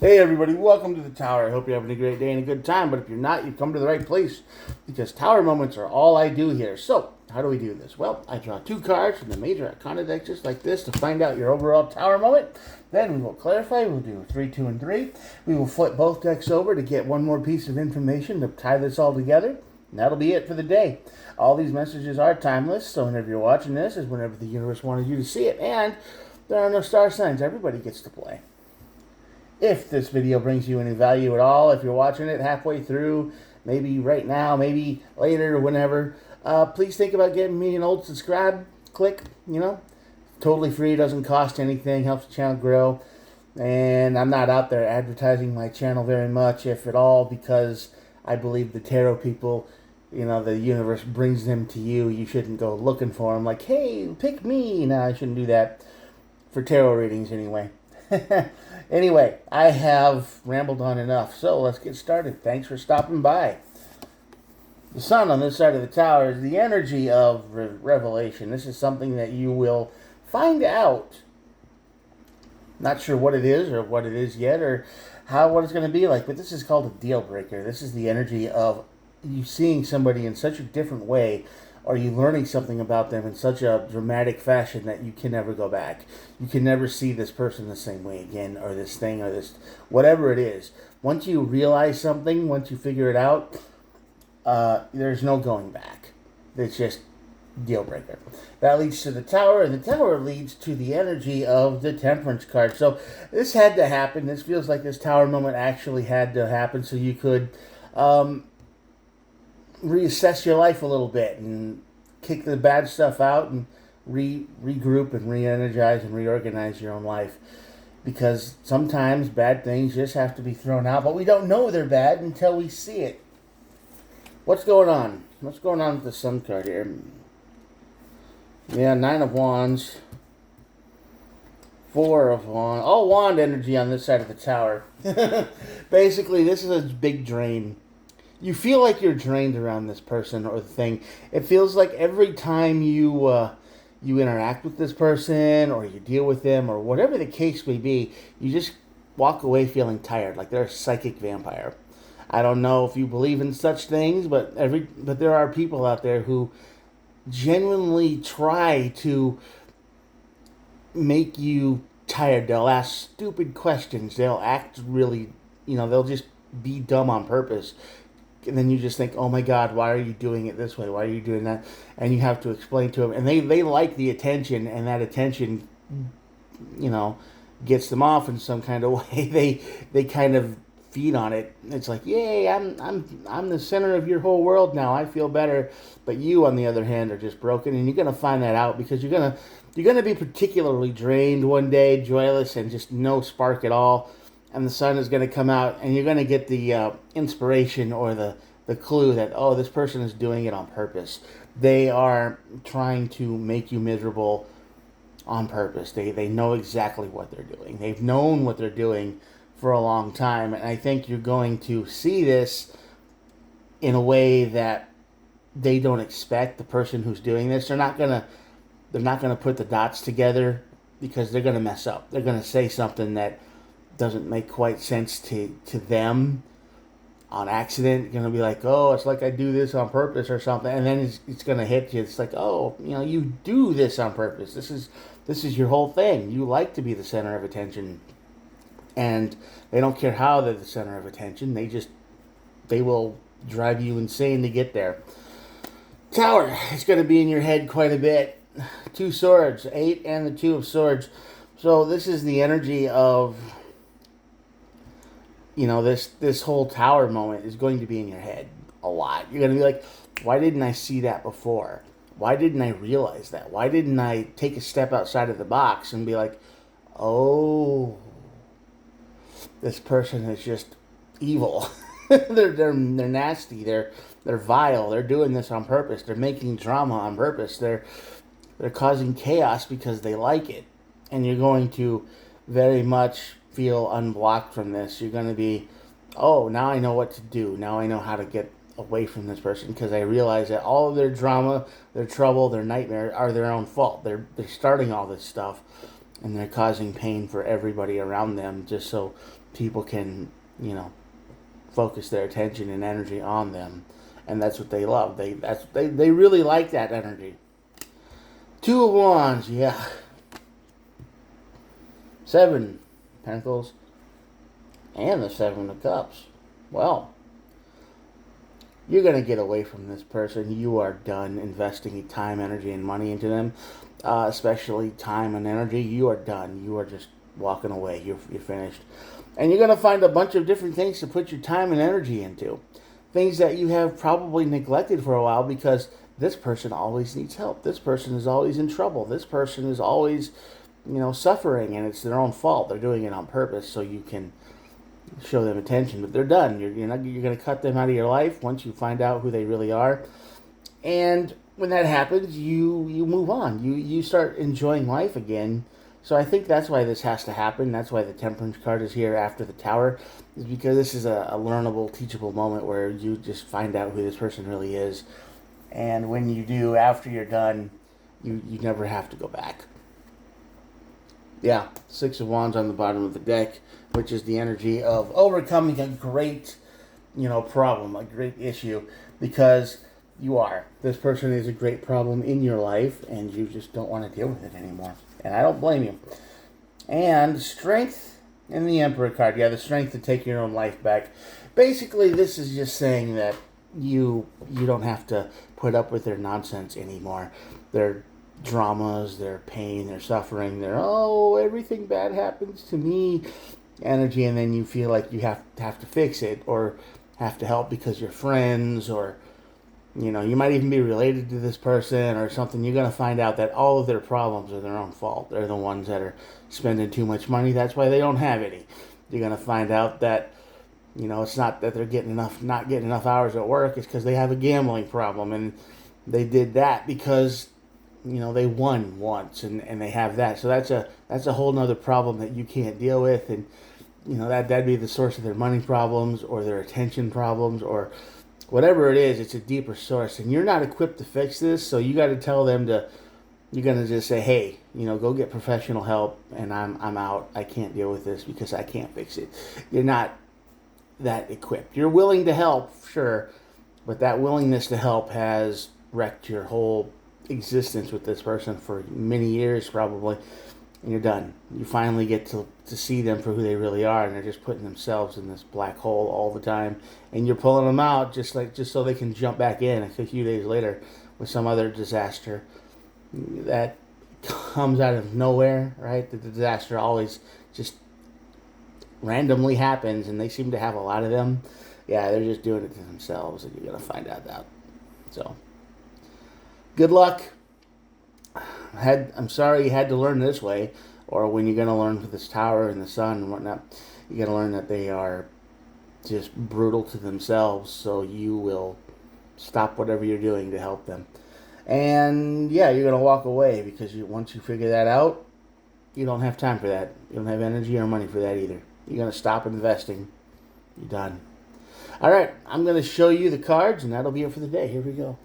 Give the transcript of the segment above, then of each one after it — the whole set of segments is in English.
Hey everybody, welcome to the Tower. I hope you're having a great day and a good time, but if you're not, you've come to the right place because Tower moments are all I do here. So, how do we do this? Well, I draw two cards from the major arcana deck just like this to find out your overall Tower moment. Then we will clarify, we'll do 3, 2, and 3. We will flip both decks over to get one more piece of information to tie this all together. And that'll be it for the day. All these messages are timeless, so whenever you're watching this is whenever the universe wanted you to see it. And there are no star signs, everybody gets to play. If this video brings you any value at all, if you're watching it halfway through, maybe right now, maybe later or whenever, please think about getting me an old subscribe click, totally free, doesn't cost anything, helps the channel grow. And I'm not out there advertising my channel very much, if at all, because I believe the tarot people, the universe brings them to you. You shouldn't go looking for them like, hey, pick me. No, I shouldn't do that for tarot readings anyway. Anyway, I have rambled on enough, so let's get started. Thanks for stopping by. The sun on this side of the tower is the energy of revelation. This is something that you will find out. Not sure what it is or what it is yet or what it's going to be like, but this is called a deal breaker. This is the energy of you seeing somebody in such a different way, or you learning something about them in such a dramatic fashion that you can never go back. You can never see this person the same way again, or this thing, or this, whatever it is. Once you realize something, once you figure it out, there's no going back. It's just deal breaker. That leads to the tower, and the tower leads to the energy of the temperance card. So this had to happen. This feels like this tower moment actually had to happen so you could reassess your life a little bit and kick the bad stuff out and regroup and re-energize and reorganize your own life, because sometimes bad things just have to be thrown out, but we don't know they're bad until we see it. What's going on with the sun card here? Yeah, 9 of Wands, 4 of Wands, all wand energy on this side of the tower. Basically, this is a big drain. You feel like you're drained around this person or the thing. It feels like every time you interact with this person or you deal with them or whatever the case may be, you just walk away feeling tired, like they're a psychic vampire. I don't know if you believe in such things, but there are people out there who genuinely try to make you tired. They'll ask stupid questions. They'll act really, they'll just be dumb on purpose. And then you just think, oh my God, why are you doing it this way? Why are you doing that? And you have to explain to them. And they like the attention, and that attention, gets them off in some kind of way. They kind of feed on it. It's like, yay, I'm the center of your whole world now. I feel better. But you, on the other hand, are just broken, and you're gonna find that out because you're gonna be particularly drained one day, joyless, and just no spark at all. And the sun is going to come out, and you're going to get the inspiration or the clue that, oh, this person is doing it on purpose. They are trying to make you miserable on purpose. They know exactly what they're doing. They've known what they're doing for a long time, and I think you're going to see this in a way that they don't expect. The person who's doing this, they're not gonna put the dots together because they're going to mess up. They're going to say something that doesn't make quite sense to them on accident. You're going to be like, oh, it's like I do this on purpose or something. And then it's going to hit you. It's like, oh, you do this on purpose. This is your whole thing. You like to be the center of attention. And they don't care how they're the center of attention. They will drive you insane to get there. Tower, it's going to be in your head quite a bit. 2 swords, 8 and the 2 of swords. So this is the energy of, this whole tower moment is going to be in your head a lot. You're going to be like, why didn't I see that before? Why didn't I realize that? Why didn't I take a step outside of the box and be like, oh, this person is just evil. they're nasty. They're vile. They're doing this on purpose. They're making drama on purpose. They're causing chaos because they like it. And you're going to very much feel unblocked from this. You're going to be, oh, now I know what to do. Now I know how to get away from this person because I realize that all of their drama, their trouble, their nightmare are their own fault. They're starting all this stuff, and they're causing pain for everybody around them just so people can, focus their attention and energy on them, and that's what they love. They really like that energy. Two of Wands, yeah. 7 Pentacles and the 7 of Cups. Well, you're going to get away from this person. You are done investing time, energy, and money into them, especially time and energy. You are done. You are just walking away. You're finished. And you're going to find a bunch of different things to put your time and energy into. Things that you have probably neglected for a while because this person always needs help. This person is always in trouble. This person is always, suffering, and it's their own fault. They're doing it on purpose so you can show them attention, but they're done. You're going to cut them out of your life once you find out who they really are. And when that happens, you move on. You start enjoying life again. So I think that's why this has to happen. That's why the Temperance card is here after the Tower, is because this is a learnable, teachable moment where you just find out who this person really is. And when you do, after you're done, you never have to go back. Yeah, 6 of Wands on the bottom of the deck, which is the energy of overcoming a great, problem, a great issue, because this person is a great problem in your life, and you just don't want to deal with it anymore. And I don't blame you. And Strength in the Emperor card. Yeah, the strength to take your own life back. Basically, this is just saying that you don't have to put up with their nonsense anymore. Their dramas, their pain, their suffering, their, everything bad happens to me energy, and then you feel like you have to fix it or have to help because you're friends, or you might even be related to this person or something. You're going to find out that all of their problems are their own fault. They're the ones that are spending too much money. That's why they don't have any. You're going to find out that, it's not that they're not getting enough hours at work. It's because they have a gambling problem, and they did that because, they won once, and they have that. So that's a whole nother problem that you can't deal with. And, that'd be the source of their money problems or their attention problems or whatever it is. It's a deeper source, and you're not equipped to fix this. So you got to tell them you're going to just say, hey, go get professional help, and I'm out. I can't deal with this because I can't fix it. You're not that equipped. You're willing to help, sure, but that willingness to help has wrecked your whole existence with this person for many years probably, and you're done. You finally get to see them for who they really are, and they're just putting themselves in this black hole all the time, and you're pulling them out just so they can jump back in a few days later with some other disaster that comes out of nowhere, right? The disaster always just randomly happens, and they seem to have a lot of them. Yeah, they're just doing it to themselves, and you're going to find out that. So, good luck. I'm sorry you had to learn this way, or when you're going to learn with this Tower and the Sun and whatnot, you're going to learn that they are just brutal to themselves, so you will stop whatever you're doing to help them. And yeah, you're going to walk away because once you figure that out, you don't have time for that. You don't have energy or money for that either. You're going to stop investing. You're done. All right, I'm going to show you the cards, and that'll be it for the day. Here we go.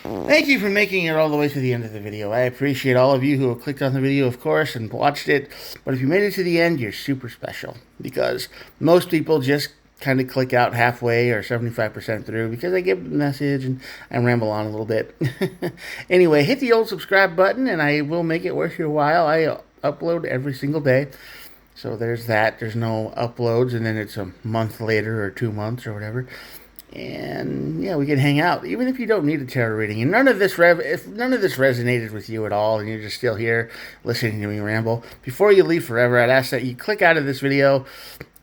Thank you for making it all the way to the end of the video. I appreciate all of you who have clicked on the video, of course, and watched it. But if you made it to the end, you're super special, because most people just kind of click out halfway or 75% through because I give the message and I ramble on a little bit. Anyway, hit the old subscribe button, and I will make it worth your while. I upload every single day. So there's that. There's no uploads, and then it's a month later or 2 months or whatever. And yeah, we can hang out, even if you don't need a tarot reading. And if none of this resonated with you at all, and you're just still here listening to me ramble, before you leave forever, I'd ask that you click out of this video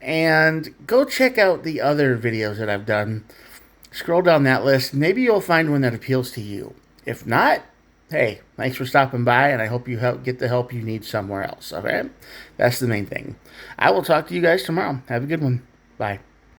and go check out the other videos that I've done. Scroll down that list. Maybe you'll find one that appeals to you. If not, hey, thanks for stopping by, and I hope you get the help you need somewhere else. Okay, that's the main thing. I will talk to you guys tomorrow. Have a good one. Bye.